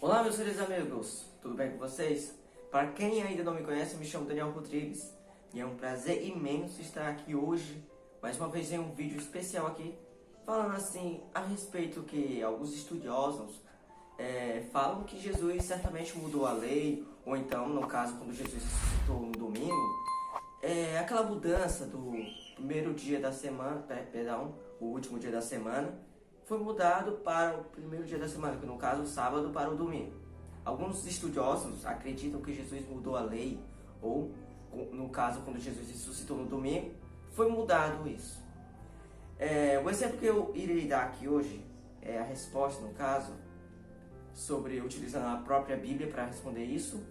Olá, meus queridos amigos, tudo bem com vocês? Para quem ainda não me conhece, eu me chamo Daniel Rodrigues e é um prazer imenso estar aqui hoje, mais uma vez em um vídeo especial aqui, falando assim a respeito que alguns estudiosos falam que Jesus certamente mudou a lei, ou então, no caso, quando Jesus ressuscitou no domingo, aquela mudança do primeiro dia da semana, o último dia da semana, foi mudado para o primeiro dia da semana, que no caso o sábado para o domingo. Alguns estudiosos acreditam que Jesus mudou a lei, ou no caso quando Jesus ressuscitou no domingo, foi mudado isso. O exemplo que eu irei dar aqui hoje é a resposta, no caso, sobre utilizando a própria Bíblia para responder isso.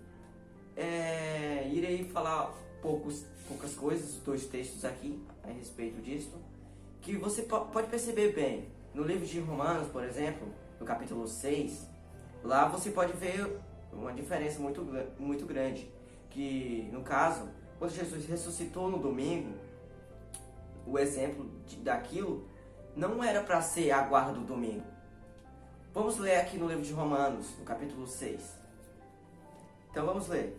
Irei falar poucas coisas, dois textos aqui a respeito disso, que você pode perceber bem. No livro de Romanos, por exemplo, no capítulo 6, lá você pode ver uma diferença muito grande. Que, no caso, quando Jesus ressuscitou no domingo, o exemplo daquilo não era para ser a guarda do domingo. Vamos ler aqui no livro de Romanos, no capítulo 6. Então vamos ler.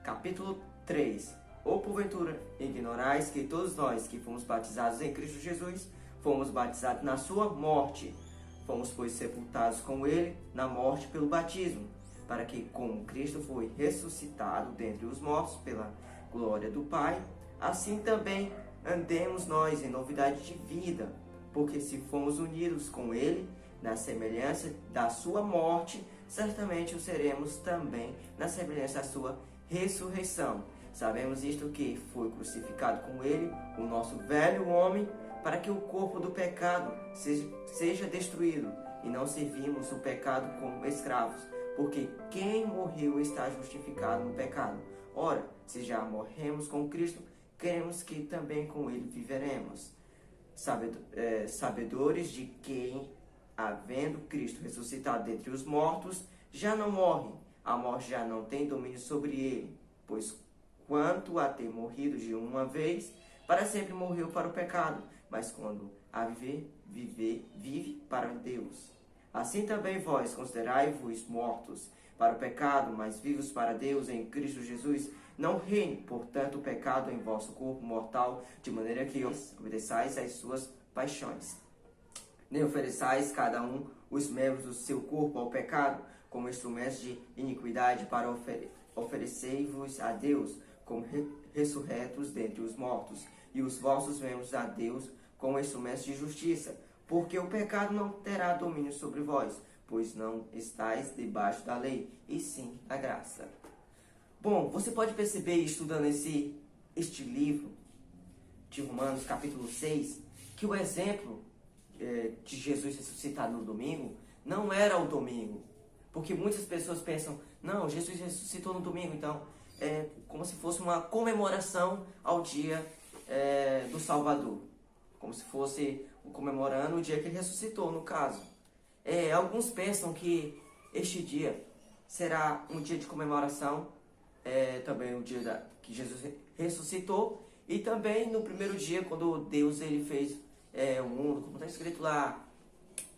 Capítulo 3. Ou porventura ignorais que todos nós que fomos batizados em Cristo Jesus, fomos batizados na sua morte. Fomos, pois, sepultados com ele na morte pelo batismo, para que, como Cristo foi ressuscitado dentre os mortos pela glória do Pai, assim também andemos nós em novidade de vida. Porque se fomos unidos com ele na semelhança da sua morte, certamente o seremos também na semelhança da sua ressurreição. Sabemos isto, que foi crucificado com ele o nosso velho homem, para que o corpo do pecado seja destruído, e não servimos o pecado como escravos, porque quem morreu está justificado no pecado. Ora, se já morremos com Cristo, queremos que também com ele viveremos. Sabedores de quem, havendo Cristo ressuscitado dentre os mortos, já não morre, a morte já não tem domínio sobre ele, pois quanto a ter morrido de uma vez, para sempre morreu para o pecado, mas quando a vive para Deus. Assim também vós considerai-vos mortos para o pecado, mas vivos para Deus em Cristo Jesus. Não reine, portanto, o pecado em vosso corpo mortal, de maneira que obedeçais às suas paixões. Nem ofereçais cada um os membros do seu corpo ao pecado, como instrumentos de iniquidade, para oferecer-vos a Deus como ressurretos dentre os mortos, e os vossos membros a Deus como instrumentos de justiça. Porque o pecado não terá domínio sobre vós, pois não estáis debaixo da lei, e sim da graça. Bom, você pode perceber, estudando este livro de Romanos, capítulo 6, que o exemplo de Jesus ressuscitado no domingo não era o domingo. Porque muitas pessoas pensam, não, Jesus ressuscitou no domingo, então é como se fosse uma comemoração ao dia do Salvador. Como se fosse comemorando o dia que ele ressuscitou, no caso. Alguns pensam que este dia será um dia de comemoração, também o dia que Jesus ressuscitou, e também no primeiro dia, quando Deus ele fez o mundo, como está escrito lá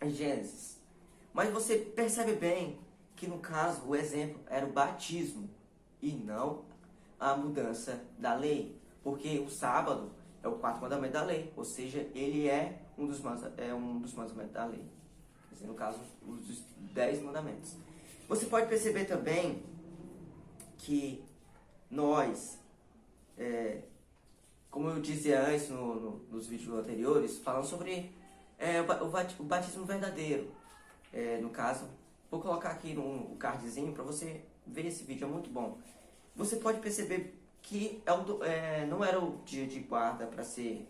em Gênesis. Mas você percebe bem que, no caso, o exemplo era o batismo e não a mudança da lei. Porque o sábado é o quarto mandamento da lei, ou seja, ele é um dos mandamentos da lei. Quer dizer, no caso, os 10 mandamentos. Você pode perceber também que nós, como eu dizia antes nos vídeos anteriores, falando sobre o batismo verdadeiro. No caso, vou colocar aqui no cardzinho para você ver esse vídeo, é muito bom. Você pode perceber que não era o dia de guarda para ser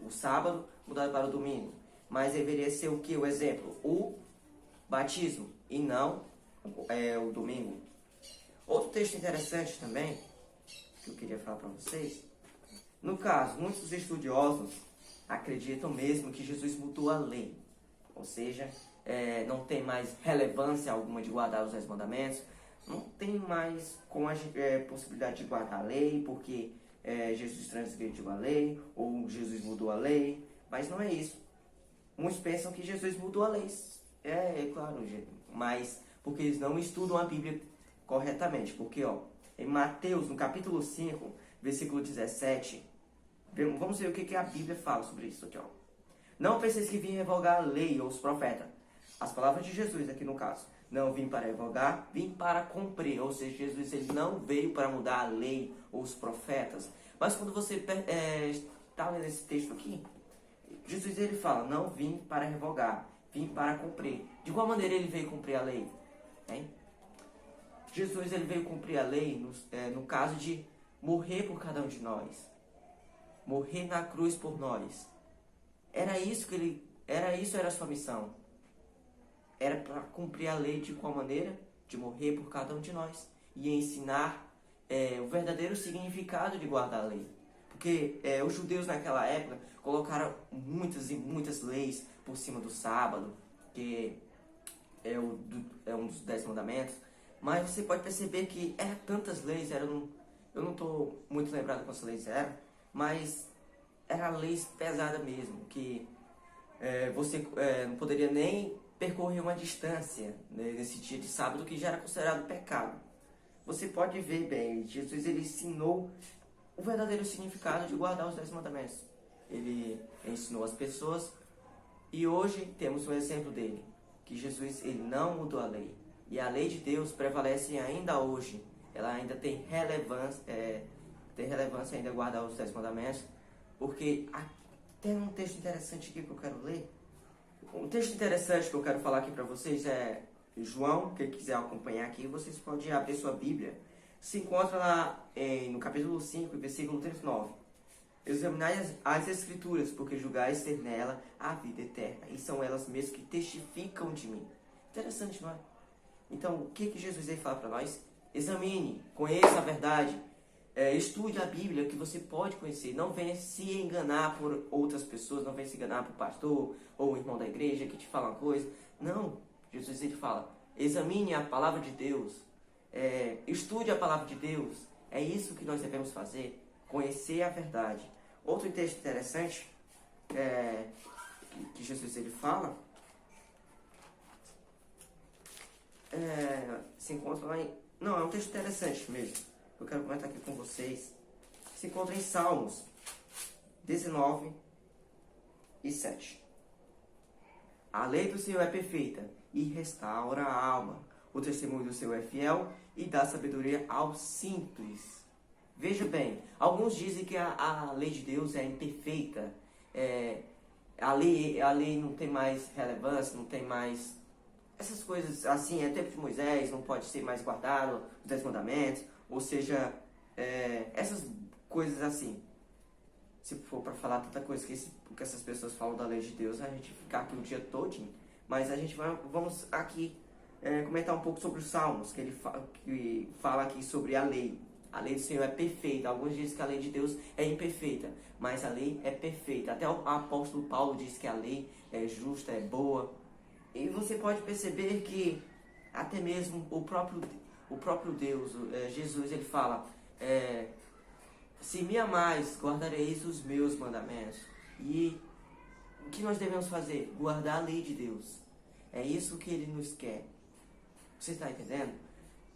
o sábado mudado para o domingo, mas deveria ser o que? O exemplo, o batismo, e não o domingo. Outro texto interessante também, que eu queria falar para vocês, no caso, muitos estudiosos acreditam mesmo que Jesus mudou a lei, ou seja, não tem mais relevância alguma de guardar os 10 mandamentos, não tem mais possibilidade de guardar a lei, porque Jesus transgrediu a lei, ou Jesus mudou a lei, mas não é isso. Muitos pensam que Jesus mudou a lei, É claro, gente, mas porque eles não estudam a Bíblia corretamente. Porque, ó, em Mateus, no capítulo 5, versículo 17, vamos ver o que a Bíblia fala sobre isso aqui, ó. Não penseis que vim revogar a lei ou os profetas. As palavras de Jesus aqui no caso. Não vim para revogar, vim para cumprir. Ou seja, Jesus ele não veio para mudar a lei ou os profetas. Mas quando você está lendo esse texto aqui, Jesus ele fala, não vim para revogar, vim para cumprir. De qual maneira ele veio cumprir a lei? Hein? Jesus ele veio cumprir a lei no caso de morrer por cada um de nós. Morrer na cruz por nós. Era a sua missão. Era para cumprir a lei de qual maneira? De morrer por cada um de nós. E ensinar o verdadeiro significado de guardar a lei. Porque os judeus naquela época colocaram muitas e muitas leis por cima do sábado, que é um dos 10 mandamentos. Mas você pode perceber que tantas leis, eu não estou muito lembrado quantas leis eram, mas eram leis pesadas mesmo, que você não poderia nem percorrer uma distância, né, nesse dia de sábado, que já era considerado pecado. Você pode ver bem, Jesus ele ensinou o verdadeiro significado de guardar os 10 mandamentos. Ele ensinou as pessoas e hoje temos um exemplo dele, que Jesus ele não mudou a lei. E a lei de Deus prevalece ainda hoje. Ela ainda tem relevância ainda guardar os 10 mandamentos, porque tem um texto interessante aqui que eu quero ler. Um texto interessante que eu quero falar aqui para vocês é João, quem quiser acompanhar aqui, vocês podem abrir sua Bíblia. Se encontra lá no capítulo 5, versículo 39. Examinai as Escrituras, porque julgais ter nela a vida eterna, e são elas mesmas que testificam de mim. Interessante, não é? Então, o que Jesus veio falar para nós? Examine, conheça a verdade, estude a Bíblia, que você pode conhecer. Não venha se enganar por outras pessoas, não venha se enganar por pastor ou o irmão da igreja que te fala uma coisa. Não, Jesus ele fala, examine a palavra de Deus, estude a palavra de Deus. É isso que nós devemos fazer, conhecer a verdade. Outro texto interessante que Jesus ele fala, se encontra lá em... Não, é um texto interessante mesmo. Eu quero comentar aqui com vocês. Se encontra em Salmos 19 e 7. A lei do Senhor é perfeita e restaura a alma. O testemunho do Senhor é fiel e dá sabedoria aos simples. Veja bem, alguns dizem que a lei de Deus é imperfeita. A lei não tem mais relevância, não tem mais... Essas coisas assim, tempo de Moisés, não pode ser mais guardado, os 10 mandamentos, ou seja, essas coisas assim. Se for para falar tanta coisa que essas pessoas falam da lei de Deus, a gente ficar aqui o dia todinho. Mas vamos aqui comentar um pouco sobre os Salmos, que fala aqui sobre a lei. A lei do Senhor é perfeita. Alguns dizem que a lei de Deus é imperfeita, mas a lei é perfeita. Até o apóstolo Paulo diz que a lei é justa, é boa. E você pode perceber que até mesmo o próprio Deus, Jesus, ele fala, se me amais, guardareis os meus mandamentos. E o que nós devemos fazer? Guardar a lei de Deus. É isso que ele nos quer. Você está entendendo?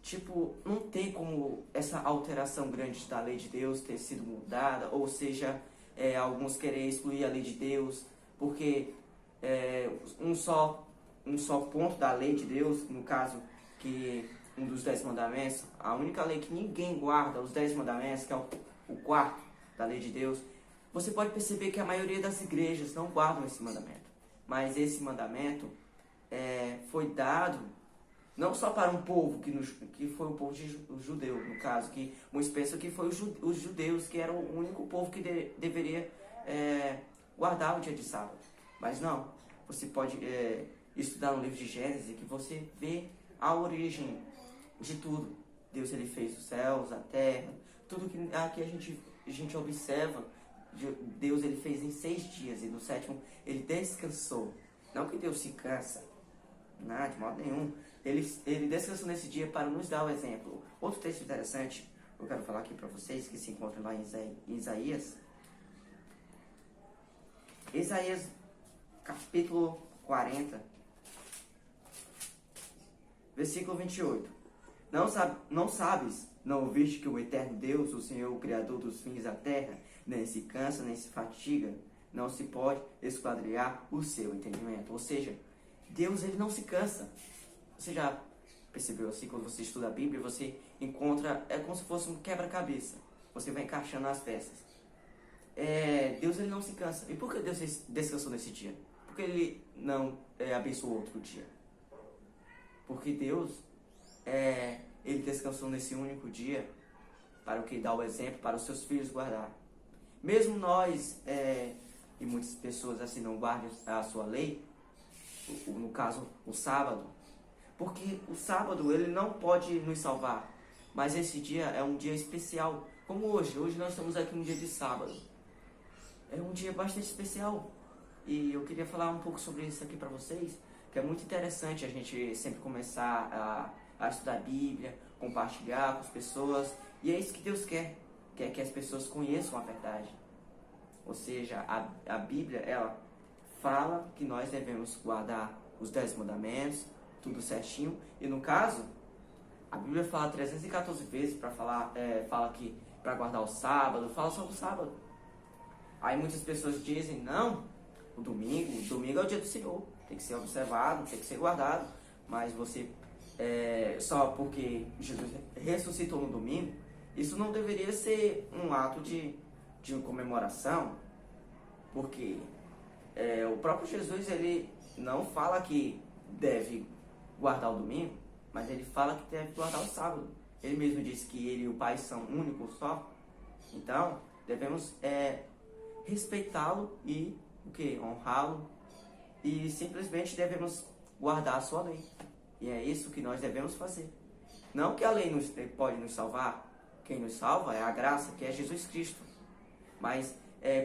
Tipo, não tem como essa alteração grande da lei de Deus ter sido mudada, ou seja, alguns querem excluir a lei de Deus, porque um só ponto da lei de Deus, no caso, que um dos 10 mandamentos, a única lei que ninguém guarda, os 10 mandamentos, que é o quarto da lei de Deus, você pode perceber que a maioria das igrejas não guardam esse mandamento. Mas esse mandamento foi dado não só para um povo, que foi o povo judeu, no caso, que muitos pensam que foi os judeus, que era o único povo que deveria guardar o dia de sábado. Mas não, você pode estudar no livro de Gênesis, que você vê a origem de tudo. Deus ele fez os céus, a terra, tudo que aqui a gente observa, Deus ele fez em 6 dias, e no 7º ele descansou. Não que Deus se cansa, nada, de modo nenhum. Ele descansou nesse dia para nos dar o exemplo. Outro texto interessante, eu quero falar aqui para vocês, que se encontra lá em Isaías. Isaías, capítulo 40, Versículo 28. Não sabes, não ouviste que o eterno Deus, o Senhor, o Criador dos fins da terra, nem se cansa, nem se fatiga, não se pode esquadrilhar o seu entendimento. Ou seja, Deus, ele não se cansa. Você já percebeu assim, quando você estuda a Bíblia, você encontra, é como se fosse um quebra-cabeça. Você vai encaixando as peças. Deus, ele não se cansa. E por que Deus descansou nesse dia? Por que ele não abençoou outro dia? Porque Deus, ele descansou nesse único dia para o que dá o exemplo, para os seus filhos guardar. Mesmo nós, e muitas pessoas assim não guardam a sua lei, no caso, o sábado, porque o sábado ele não pode nos salvar, mas esse dia é um dia especial, como hoje nós estamos aqui um dia de sábado, é um dia bastante especial, e eu queria falar um pouco sobre isso aqui para vocês, que é muito interessante a gente sempre começar a estudar a Bíblia, compartilhar com as pessoas, e é isso que Deus quer que as pessoas conheçam a verdade. Ou seja, a Bíblia, ela fala que nós devemos guardar os 10 mandamentos, tudo certinho, e no caso, a Bíblia fala 314 vezes fala que para guardar o sábado, fala só do sábado. Aí muitas pessoas dizem, não, o domingo é o dia do Senhor, tem que ser observado, tem que ser guardado, mas você, só porque Jesus ressuscitou no domingo, isso não deveria ser um ato de comemoração, porque o próprio Jesus, ele não fala que deve guardar o domingo, mas ele fala que deve guardar o sábado. Ele mesmo disse que ele e o Pai são únicos só. Então, devemos respeitá-lo e honrá-lo, e simplesmente devemos guardar a sua lei. E é isso que nós devemos fazer. Não que a lei pode nos salvar. Quem nos salva é a graça, que é Jesus Cristo. Mas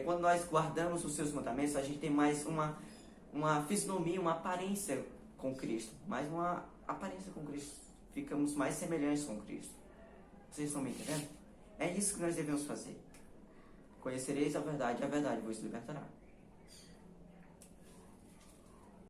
quando nós guardamos os seus mandamentos, a gente tem mais uma fisionomia, uma aparência com Cristo. Mais uma aparência com Cristo. Ficamos mais semelhantes com Cristo. Vocês estão me entendendo? É isso que nós devemos fazer. Conhecereis a verdade, e a verdade vos libertará.